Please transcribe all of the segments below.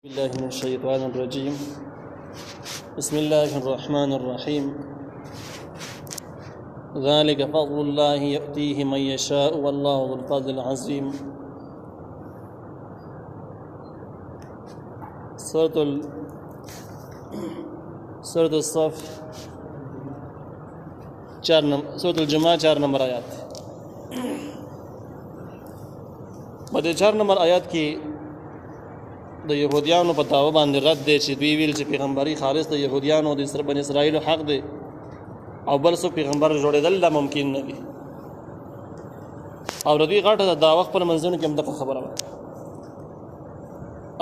الله من الشيطان الرجيم. بسم الله الرحمن الرحيم. ذلك فضل الله يؤتيه من يشاء والله ذو الفضل العظيم. سورة الصف سورة الجمعہ 4 نمبر آیات. په 4 نمبر آیات کې د يهوديانو په دعوه باندې رد دی چې دوی ویل چې پیغمبري خالص د يهوديانو د بني اسرائیل حق دی او بل څوک پیغمبر جوړېدل لا ممکن نه دي. او ردی غاټه د دعوه خپل منځونو کې هم دغه خبره ده.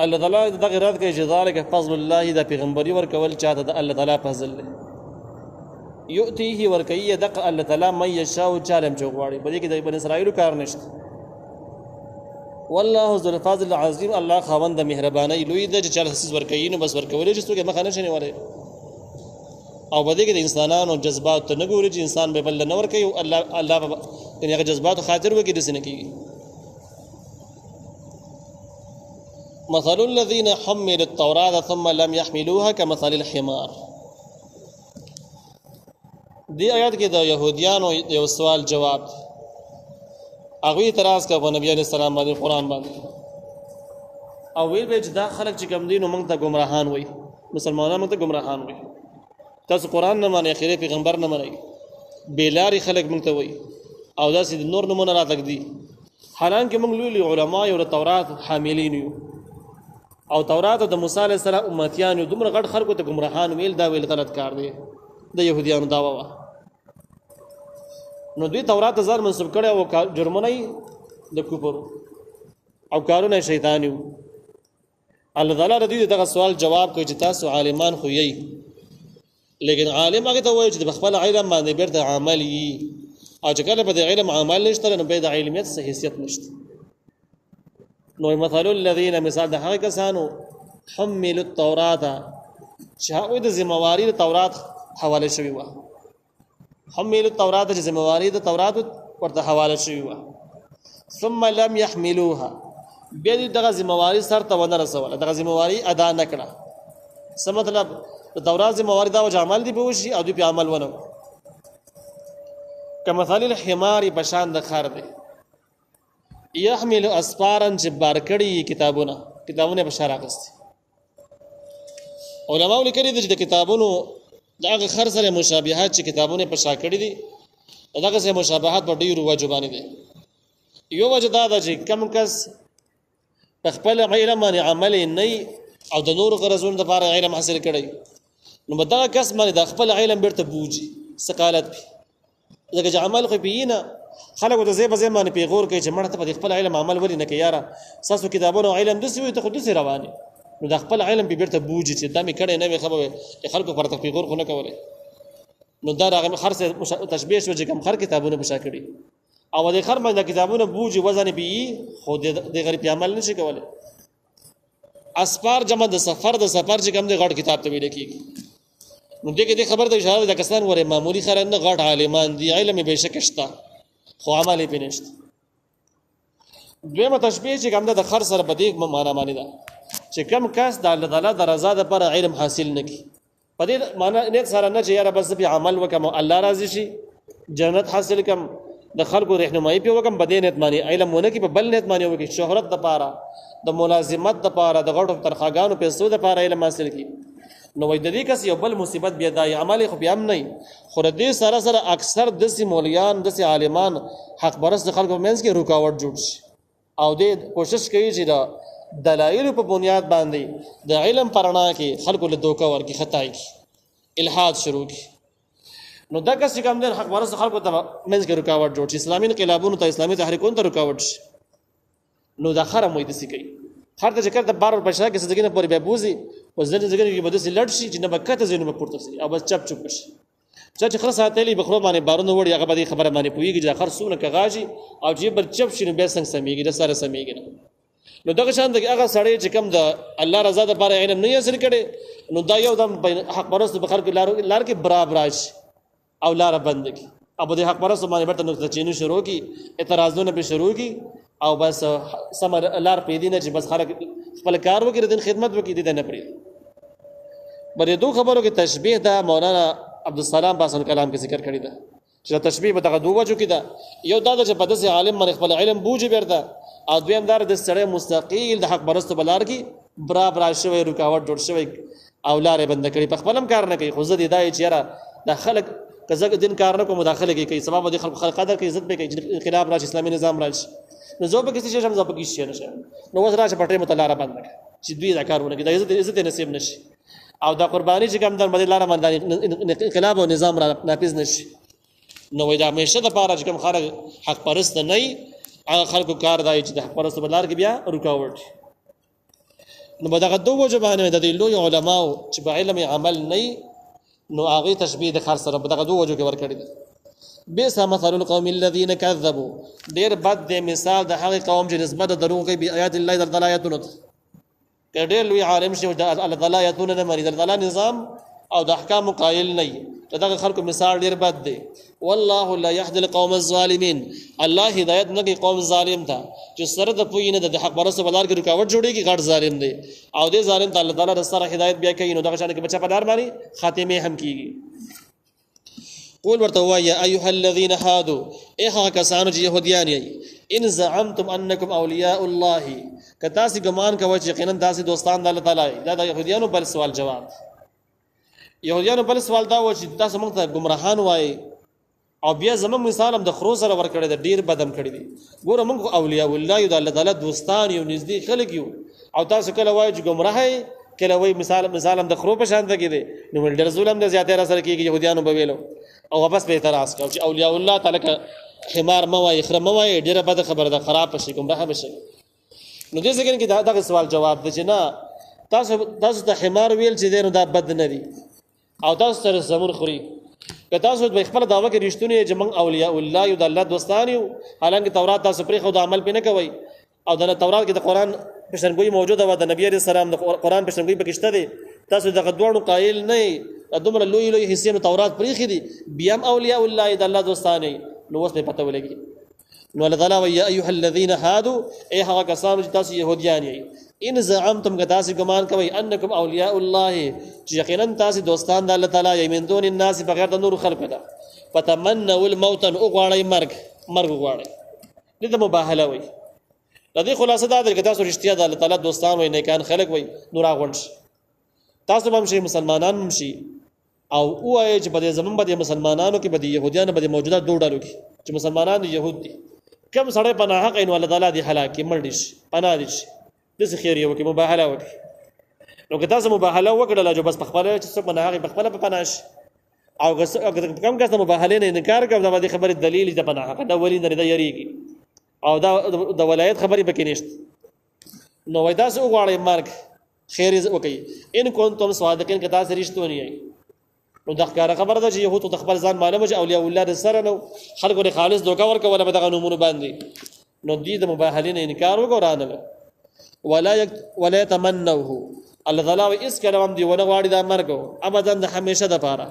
الله تعالی دغه رد کوي چې ذلک فضل الله د پیغمبري ورکول چاته د الله تعالی فضل دی. یؤتیه ورکیه دغه الله تعالی من یشاء چالم چوغواړي په دې کې د بني اسرائیل کار نشته. والله ذو الفضل العظیم الله خاوند د مهرباني لوی د چاله حسیز ورکوي نو بس ورکولې چې څوک مخه نشي نیولای. او بده کې د انسانانو جذبات ته نه ګوري چې انسان به بل نه ورکوي الله کني هغه جذبات خاطر وکړي د سینې کې. مثل الذين حملوا التوراة ثم لم يحملوها كمثل الحمار. دی آیات کې د يهوديانو یو سوال جواب هغه اعتراض کوي نبی عليه السلام باندې قرآن باندې او ویل به چې دا خلک چې کوم دین موږ ته گمراهان وي مسلمانانو موږ ته گمراهان وي تاسو قرآن نه مانی اخیری پیغمبر نه مانی بیلاری خلک موږ ته وي او داسې نور نمونه راتګ دي حالانکه موږ لوی علماء او تورات حاملین یو او تورات د موسی عليه السلام امتیان یو دومره غټ خلکو ته گمراهان ویل دا ویل غلط کار دی د يهوديانو دعوا وا. نو دوی تورات زار منسوب کړي او جرمونه د کفر او کارونه شیطانیو. الله تعالی ردی دغه سوال جواب کوي چې تاسو عالمان خو یې لیکن عالم هغه ته وایي چې د خپل علم باندې بیرته عمل یي او چې کله په دې علم عمل نشته نو به د علمیت څه حیثیت نشته. نو مثال الذين مثال د هغه کسانو حملوا التوراة چې هغه د ذمہواری د تورات حواله شوی و. حملوا التوراة چې ذمہواری د تورات ورته حواله شوی و. ثم لم يحملوها به دغه ذمہواری سره ته ونه رسول دغه ذمہواری ادا نکړه. څه مطلب د تورات ذمہواری دا وجه عمل دی به وشي او دوی په عمل ونه کمثال الحمار بشان د خر دی يحمل اسفارا چې بار کړي کتابونه بشار اغستی. علماء لیکلي دي چې د کتابونو دغه خر سره مشابهات چې کتابونه په شا کړي دي دغه سره مشابهات په ډیرو وجو باندې دي. یو وجه دا ده چې کم کس خپل علم باندې عمل نه او د نور غرضونو لپاره علم حاصل کړي نو بدغه کس باندې د خپل علم بیرته بوجي ثقالت به لکه چې عمل خو پینا خلکو ته زی بزی باندې پیغور کوي چې مړه ته په خپل علم عمل ولې نه کوي یاره ساسو کتابونو علم دسی وي ته خود سي رواني نو د خپل علم به بیرته بوجي چې دا مې کړي نه مې خبره خلکو پر تفیغور خو نه کوله. نو دا هغه خر سره تشبیه شو چې کوم خر کتابونه بشا کړي او د خر باندې کتابونه بوجي وزن به خو د غریب عمل نشي کوله. اسفار جمع د سفر چې کوم د غړ کتاب ته ویل کیږي. نو دغه خبر ته اشاره د کسان وره معمولی خر نه غړ عالمان دي علم به شکشتا خو عمل یې پینشت. دویمه تشبیه چې کوم د خر سره بدیګ معنا معنی ده چې کم کس د الله تعالی د رضا لپاره علم حاصل نکي په دې معنا نه سره نه چې یاره بس په عمل وکم الله راضي شي جنت حاصل کم د خلکو رهنمایي په وکم بدینت معنی علم ونه کې په بل نیت معنی وکي شهرت د لپاره د ملازمت د لپاره د غړو ترخاګانو پیسو د لپاره علم حاصل کی نو وای د دې کس یو بل مصیبت بیا د عمل خو بیا هم نه خو د دې سره اکثر د مولیان د عالمان حق برست خلکو منځ کې رکاوټ جوړ شي او دې کوشش کوي چې دا دلایل په بنیاد باندې د علم پرانا کې خلکو له دوکا ورکی خطای کی الحاد شروع کی. نو دا کس کوم د حق برست خلکو ته منځ کې رکاوټ جوړ شي اسلامي انقلابونو ته اسلامي تحریکونو ته رکاوټ شي نو دا خره موي د سې کوي هر د ذکر د بار بشا کې زګینه پورې به بوزي او ځل ذکر کې بده سي لړ شي چې نه بکته زینو په پورته سي او بس چپ شي چې خلاص ساتلی بخرو باندې بارونه وړي هغه باندې خبره باندې پويږي چې اخر سونه کغاجي او چې بل چپ شي نو به څنګه سميږي د سره سميږي نو دغه شان د هغه سړی چې کوم د الله رضا د لپاره علم نه حاصل کړي نو دا یو د حق پرست بخر کې لار کې برابر شي او لار بند کی اب د حق پرست باندې برته نقطه چینو شروع کی اعتراضونه به شروع کی او بس سم لار پیدي نه چې بس خلک خپل کار وکړي د دین خدمت وکړي د نه پرې بلې دوه خبرو کې تشبیه دا مولانا عبدالسلام باسن کلام کې ذکر کړی دا چې تشبیه به دغه دوه وجو کې دا یو دا چې په داسې عالم باندې خپل علم بوجي بیرته او دویم دار د سړی مستقیل د حق پرستو بلار کې برابر شوی رکاوټ جوړ شوی او لارې بند کړي په خپلم کار نه کوي خو زه دای چې یاره د خلک کزه دین کار نه کوم مداخله کوي سبب د خلک قدر کوي عزت به کوي انقلاب راشي اسلامي نظام راشي نو زه به کسی شي هم زه به کیږي نشه نو وځ راشه پټه متلاره بند کړي چې دوی دا کارونه کوي د عزت نصیب نشي او دا قرباني چې کوم در مدي لاره باندې انقلاب او نظام را ناپیز نشي نو وای دا همیشه د پاره چې کوم خلک حق پرست نه هغه خلکو کار دی چې د حق پرست بلار کې بیا رکاوټ نو بدغه دوه وجبانه د دې لوی علماو چې په علم عمل نه نو هغه تشبیه د خر سره بدغه دوه وجو کې ور کړی دی بیس مثل القوم الذين كذبوا ډیر بد د مثال د هغه قوم چې نسبت دروغ کوي به آیات الله د دلایتونو کډیر لوی عالم شي د دلایتونو نه مری د دلایل نظام او د احکام قائل نه دغه خلکو مثال ډیر بد دی والله لا يهدي القوم الظالمين الله هدایت نه کوي قوم ظالم ته چې سره د پوی نه د حق پرسته بلار کې رکاوټ جوړيږي غټ ظالم دی او دې ظالم ته الله تعالی سره هدایت بیا کوي نو دغه شان کې بچا په دار باندې خاتمه هم کیږي قول ورته وایا ایها الذين هادوا اها کسانو چې يهوديان یې ان زعمتم انکم اولیاء الله کتا سي ګمان کوي چې یقینا تاسو دوستان د الله تعالی دا د يهوديانو بل سوال جواب يهوديانو بل سوال دا و چې تاسو موږ ته گمراهان وای او بیا زمون مثال هم د خرو سره ور کړی د ډیر بدم کړی دي ګوره موږ اولیاء الله یو د الله تعالی دوستان یو نږدې خلک یو او تاسو کله وای چې گمراه کله وای مثال هم د خرو په شان ته کېدی نو ډیر ظلم د زیاته را سره کېږي يهوديانو به ویلو او واپس به اعتراض کوي چې اولیاء الله تعالی حمار موای خره موای ډیره بد خبره ده خراب شي گمراه بشي نو دې څنګه کې دا سوال جواب ده چې نه تاسو ته حمار ویل چې دینو دا بد نه دي او تاسو سره زمون خوري که تاسو به خپل داوا کې رښتونی چې موږ اولیاء الله یو د الله دوستان یو حالانکه تورات تاسو پرې خو د عمل پې نه کوي او د تورات کې د قران پېژنګوي موجوده و د نبی عليه السلام د قران پېژنګوي پکشته دي تاسو دغه دوړو قائل نه دومره لوی حصے نو تورات پرې خېدي بیا هم اولیاء الله د الله دوستان نو اوس په پته ولګي نو الله تعالی ويا ايها الذين هادوا اي هغه کسان چې تاسو يهوديان یې ان زعمتم که تاسو ګمان کوئ انکم اولیاء الله چې یقینا تاسو دوستان د الله تعالی یې من دون الناس بغیر د نور خلقو ده فتمنوا الموت او غواړی مرګ غواړی دې مباهله وي د دې خلاصه دا ده چې تاسو رښتیا د الله تعالی دوستان وي نیکان خلق وي نور اغونش تاسو هم شي مسلمانان هم شي او وایي چې په دې زمون باندې مسلمانانو کې باندې يهوديان باندې موجوده دوه ډلو کې چې مسلمانان يهود دي کم سړی پناه حق ان الله تعالی دی هلاکي مړ دي پناه دي د خیر یو کې مباهله وکړي نو که تاسو مباهله وکړه جو بس پخپله چې څوک پناه حق پخپله په پناش او کم کس مباهله نه انکار کوي دا د خبرې دلیل د پناه حق دا ولی نه دی یریږي او دا د ولایت خبرې پکې نشته نو وای تاسو وګورئ مرګ خیر وکړي ان کنتم صادقین که تاسو رښتونی یې نو د ښکاره خبره ده چې يهود ته خپل ځان معلومه چې اولیاء الله د سره نو خلکو له خالص دوکا ورکول به دغه نمونه باندې نو دې د مباهله نه انکار وکړانه ولا يتمنوه الله تعالی اس کلام دی ونه غواړي دا مرګ ابدا د همیشه د پاره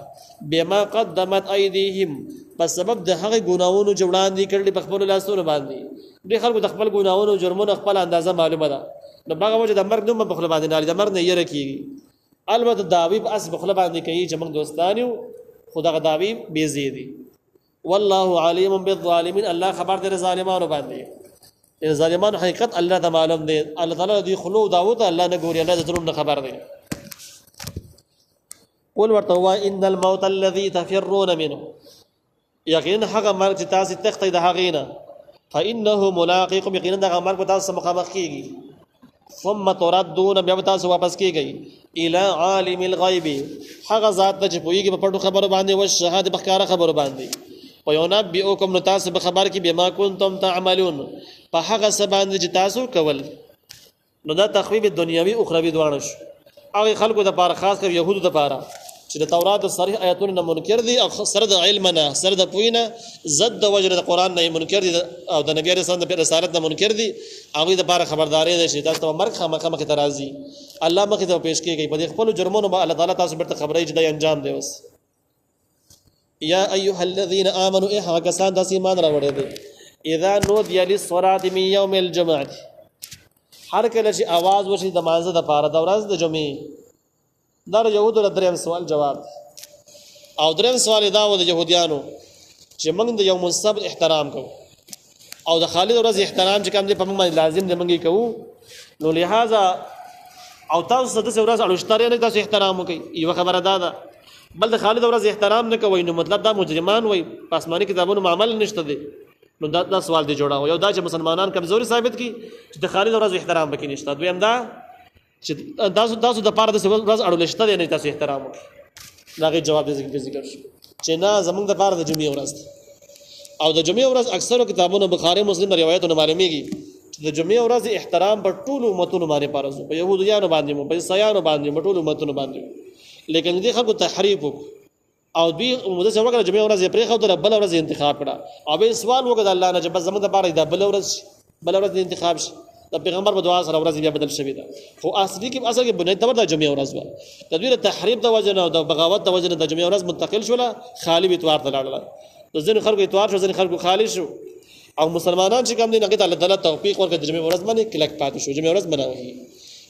بما قدمت ايديهم په سبب د هغه ګناوونو جوړان دي کړل په خپل لاسونو باندې دې خلکو د خپل ګناوونو جرمونو خپل اندازه معلومه ده نو هغه وجه د مرګ نوم په خپل باندې نه د مرګ نه یې رکیږي البته داوی په اس بخله باندې کوي چې موږ دوستان یو خدای داوی بے زیدي والله علیم بالظالمین الله خبر در ظالمانو باندې ظالمانو حقیقت الله ته معلوم دی الله تعالی دی خلو داوود الله نه ګوري الله ضرور خبر دی قل ورتوا ان الموت الذي تفرون منه یقینا هغه مرګ چې تاسو تختې د هغینه فانه ملاقيكم یقینا دغه مرګ په تاسو مخامخ کیږي ثم تردون بیا تاسو واپس کیږئ الى عالم الغیب هغه ذات چې پویږي په پټو خبرو باندې او شهادت په ښکارا خبرو باندې وينبئكم نو تاسو به خبر کی بما کنتم تعملون په هغه څه باندې چې تاسو کول نو دا تخویب دنیوي او اخروی دواړه شو هغه خلکو د پاره خاص کر يهودو د پاره چې د تورات صریح آیاتونو نه منکر دي او سره د علم نه سره د پوینه زد د وجر د قران نه منکر دي او د نبی رسول الله د رسالت نه منکر دي هغه د پاره خبرداري ده چې تاسو مرګ خامخ ترازی الله مخې ته پیش کیږي په خپل جرمونو به الله تعالی تاسو برته خبرې چې د انجام دی اوس یا ایها الذين امنوا احوا کسان د ایمان راوړل دي اذا نودي للصلاه من يوم الجمعه هر کله چې आवाज وشي د مانزه د پاره د ورځ د جمعې دا یهودو د دریم سوال جواب او دریم سوال دا و د يهوديانو چې موږ د یوم السبت احترام کوو او د خالد ورځ احترام چې کوم دې په موږ لازم دی موږ کوو نو لہذا او تاسو د ورځ اړوشتره نه تاسو احترام وکړئ یو خبره ده بل د خالد ورځ احترام نه کوي نو مطلب دا مجرمان وي پاسماني کتابونو عمل نشته دي نو دا سوال دی جوړاو یو دا چې مسلمانان کمزوري ثابت کی چې د خالد ورځ احترام وکړي نشته دویم دا چې تاسو د پاره د ورځ اړولشته نه تاسو احترام وکړي دا غي جواب دې ذکر شو چې نه زمونږ د پاره د جمعې ورځ او د جمعې ورځ اکثرو کتابونو بخاری مسلم روایتونو معلومیږي چې د جمعې ورځ احترام په ټولو امتونو باندې پارځو په يهوديانو باندې مو په عیسایانو باندې په ټولو امتونو باندې لیکن دې خلکو تحریف او دوی مدرسه وکړه جمعې ورځ یې پرې خو د بل ورځ انتخاب کړه او به سوال وکړه الله نه چې بس زموږ د پاره د بل ورځ انتخاب شي د پیغمبر په دعا سره ورځ بیا بدل شوی دا خو اصلي کې اصل کې بنیاد تبر د جمعې ورځ و تدویر تحریف د وجنه او د بغاوت د وجنه د جمعې ورځ منتقل شوله خالی اتوار ته لاړل د ځین خلکو اتوار شو ځین خلکو خالی شو او مسلمانان چې کوم دي هغه الله تعالی توفیق ورکړي د جمعې ورځ باندې کلک پاتې شو جمعې ورځ مناوي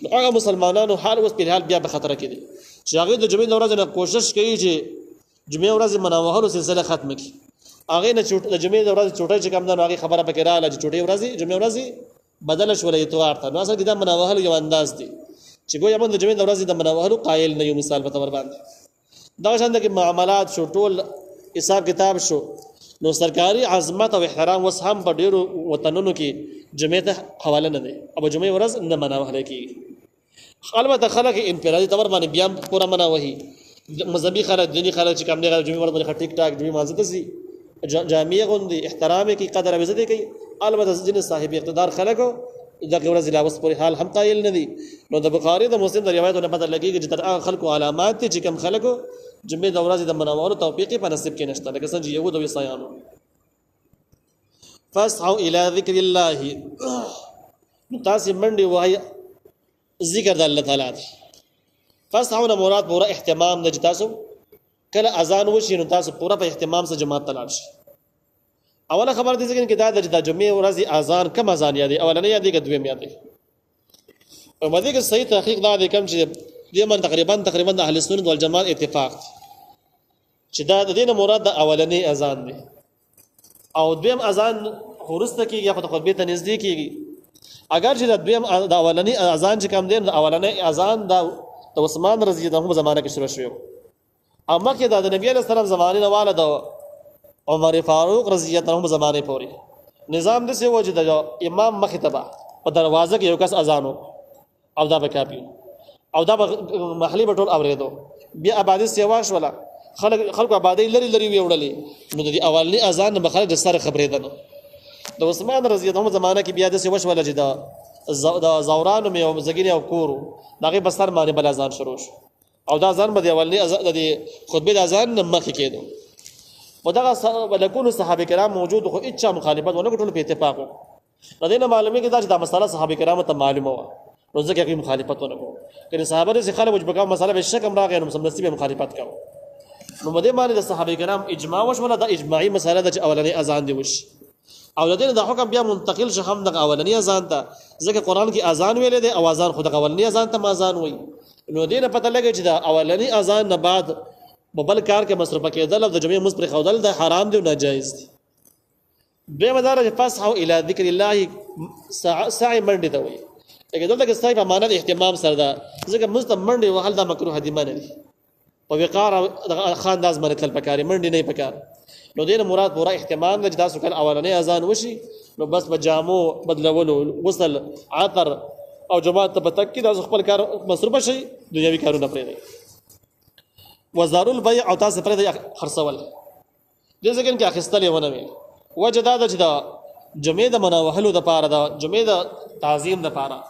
نو هغه مسلمانانو حال اوس په حال بیا په خطر کې دي چې هغه د جمعې ورځ نه کوشش کوي چې جمعې ورځ مناوهلو سلسله ختم کړي هغه نه د جمعې ورځ چوټي چې کوم دا هغه خبره پکې رااله چې چوټي ورځ جمعې ورځ بدل شول اتوار ته نو اصل کې دا مناوهلو یو انداز دی چې ګویا موږ د جمعې ورځ د مناوهلو قائل نه یو مثال په تور باندې دا څنګه کې معاملات شو ټول حساب کتاب شو نو سرکاري عظمت او احترام وس هم په ډیرو وطنونو کې جمعې ته حواله نه دی او جمعې ورځ نه مناوهل کیږي البته خلک انفرادي تور باندې بیا پورا مناوهي مذهبي خلک دینی خلک چې کوم نه جمعې ورځ باندې ټیک ټاک جمعې مازه تسي جامعه غوندي احترام کی قدر عزت کوي البته ځینې صاحب اقتدار خلکو دغه ورځ لا وس پورې حال هم قائل نه دي نو د بخاری د مسلم د روایتونو پته لګیږي چې تر خلکو علامات چې کوم خلکو جمعې د ورځې د مناولو توفیق په نصیب کې نشته لکه څنګه يهود او عیسایانو فاسعوا الى ذکر الله تاسو منډي وای ذکر د الله تعالی فاسعوا مراد پورا اهتمام د تاسو کله اذان وشي نو تاسو پورا په اهتمام سره جماعت تلاړ شي اوله خبر دي چې دا د جمعې ورځې اذان کم اذان یادي اولنې یادي کې دویم یادي او مده کې صحیح تحقیق دا دی کوم چې دې من تقریبا د اهل سنت والجماعت اتفاق چې دا د دینه مراد د اولنې اذان دی او دویم اذان ورسته کېږي یا خطبه ته نږدې کېږي اگر چې د دویم د اولنې اذان چې کوم دی د اولنې اذان د عثمان رضی الله عنه زمانه کې شروع شوی او مکه د نبی علیہ السلام زمانه نه والا د عمر فاروق رضی الله عنه زمانه پورې نظام د څه وجه د امام مخطبه په دروازه کې یو کس اذان او دا بکاپی او دا محلي بټول اوریدو بیا آبادی سیوا شولا خلق آبادی لري ویوړلې نو د اولنی اذان نه بخره د سره خبرې ده د عثمان رضی الله عنه زمانه کې بیا د سیوا شولا چې د زورانو مې او زګینه او کورو دغه بستر باندې بل اذان شروع شو او دا اذان به اولنی د خطبه د اذان نه مخکې کېدو ودغه ولکونو صحابه کرام موجود خو اچا مخالفت ونه ټول په اتفاق ردینه معلومه کې دا مسله صحابه کرام ته معلومه و نو ځکه کې مخالفت ونه کو کله صحابه رضی الله عنهم بګه مسله به شک هم راغی نو مسلمانۍ به مخالفت کاوه نو مده باندې د صحابه کرام اجماع وشوله د اجماعي مسله د اولنی اذان دی وش او لدین د حکم بیا منتقل شه هم د اولنی اذان ته ځکه قران کې اذان ویل دی او اذان خود اولنی اذان ته اذان وای نو دینه پته لګی چې د اولنی اذان نه بعد بل کار کې مصرف کېدل او د جمعې مصرف خودل د حرام دی او ناجایز دی به مدار فصحوا الى ذکر الله سعی منډه دی وای اګه دلته کې سعی په معنا د اهتمام سره ده ځکه مستمنډه وهل د مکروه دی منه دی په وقار خانداز باندې تل پکاري منډه نه پکار نو دینه مراد پورا اهتمام د تاسو کله اولنې اذان وشي نو بس بجامو بدلولو وصل عطر او جماعت ته پتک کې د خپل کار مصرف شي دنیوي کارونه پرې وزار البيع او تاسو پرې د خرڅول د ځکه کې اخستل ونه وي وجدا د جمعې د مناوهلو د پاره د جمعې د تعظیم د پاره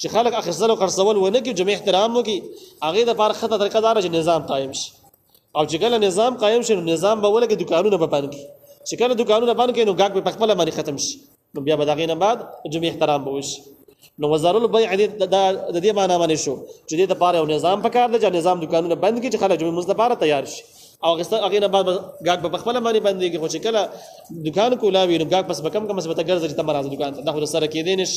چې خلک اخستل او خرڅول ونه کې جمعې احترام وکي هغه د پاره خطه طریقه دار چې نظام قائم شي او چې کله نظام قائم شي نو نظام به ولګي دکانونه به بند کی چې کله دکانونه بند کړي نو ګاګ په خپل باندې ختم شي نو بیا به دغه نه بعد جمعې احترام به وشي نو وزار البيع د دې معنا باندې شو چې د لپاره نظام پکار دی چې نظام دکانونه بند کړي چې خلک جمعې مزدپاره تیار شي او هغه نه بعد ګاګ په خپل باندې بند کړي خو چې کله دکان کولاوي نو ګاګ پس کم څه به ګرځي ته مرز دکان ته دا خو سره کې دي نش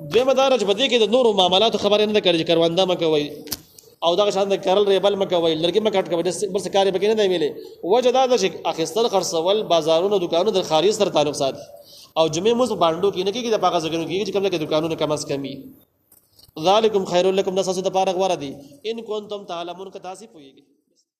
دویمه دا چې په دې کې د نورو معاملاتو خبرې نه کوي، کرونده مه کوئ او دغه شان د کرل ریبل مه کوئ، لرګي مه کټ کوئ، بل څه کار یې پکې نه دی ویلې. وجه دا ده چې اخیستل خرڅول بازارونو دکانونو د خارج سره تعلق ساتي او جمعې موږ باندو کې نه کېږي، د هغه ځایونو کې چې کوم کې دکانونه کم از کم وي. ذالکم خیر لکم، دا ستاسو دپاره غوره دي ان کنتم تعلمون که تاسې پوهېږئ.